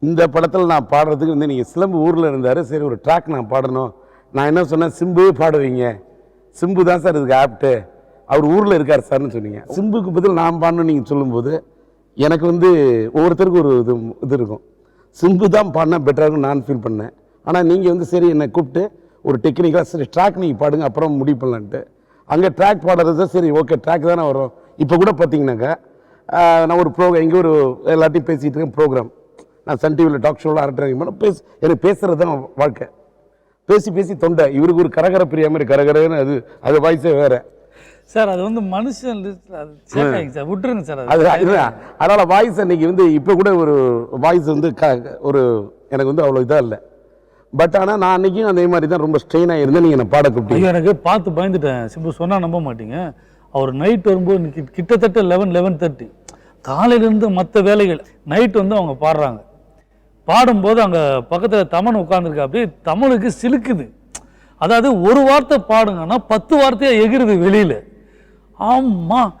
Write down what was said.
இந்த படத்தில் நான் பாடுறதுக்கு வந்து நீங்கள் சிலம்பு ஊரில் இருந்தார், சரி ஒரு ட்ராக் நான் பாடணும். நான் என்ன சொன்னேன், சிம்பு பாடுவீங்க, சிம்பு தான் சார் இதுக்கு ஆப்ட்டு, அவர் ஊரில் இருக்கார் சார்னு சொன்னீங்க. சிம்புக்கு பதில் நான் பாடணும்னு நீங்கள் சொல்லும்போது எனக்கு வந்து ஒவ்வொருத்தருக்கும் ஒரு இது இருக்கும். சிம்பு தான் பாடினா பெட்டராக இருக்கும் நான் ஃபீல் பண்ணேன். ஆனால் நீங்கள் வந்து சரி என்னை கூப்பிட்டு ஒரு டெக்னிக்கலாக சரி ட்ராக் நீங்கள் பாடுங்க அப்புறம் முடிவு பண்ணலான்ட்டு அங்கே ட்ராக் பாடுறது சரி ஓகே ட்ராக் தானே வரும். இப்போ கூட பார்த்தீங்கன்னாக்கா நான் ஒரு எங்கே ஒரு எல்லாத்தையும் பேசிகிட்டு இருக்கேன் ப்ரோக்ராம், நான் சன் டிவியில் டாக் ஷோவில் அரட்டுறேன் எனக்கு பேசுகிறது தான் வாழ்க்கை. பேசி பேசி தொண்டை இவருக்கு ஒரு கரகர பிரியா மாதிரி கரகரன்னு அது வாய்ஸே வேறு சார். அது வந்து மனுஷன் சார் விட்டுருங்க சார். அது அதனால் வாய்ஸ் அன்றைக்கி வந்து இப்போ கூட ஒரு வாய்ஸ் வந்து ஒரு எனக்கு வந்து அவ்வளோ இதாக இல்லை. பட் ஆனால் நான் அன்றைக்கும் அதே மாதிரி தான் ரொம்ப ஸ்ட்ரெயினாக இருந்தேன். நீங்கள் என்னை பாட கூப்பிட்டீங்க. எனக்கு பார்த்து பயந்துட்டேன். சிம்பு சொன்னால் நம்ப மாட்டீங்க. அவர் நைட் வரும்போது கிட்டத்தட்ட 11-11:30 காலையிலேருந்து மற்ற வேலைகள் நைட் வந்து அவங்க பாடுறாங்க. பாடும்போது அங்கே பக்கத்தில் தமன் உட்காந்துருக்கா, அப்படியே தமிழுக்கு சிலுக்குது. அதாவது ஒரு வார்த்தை பாடுங்கன்னா 10 வார்த்தையாக எகிருது வெளியில். ஆமாம்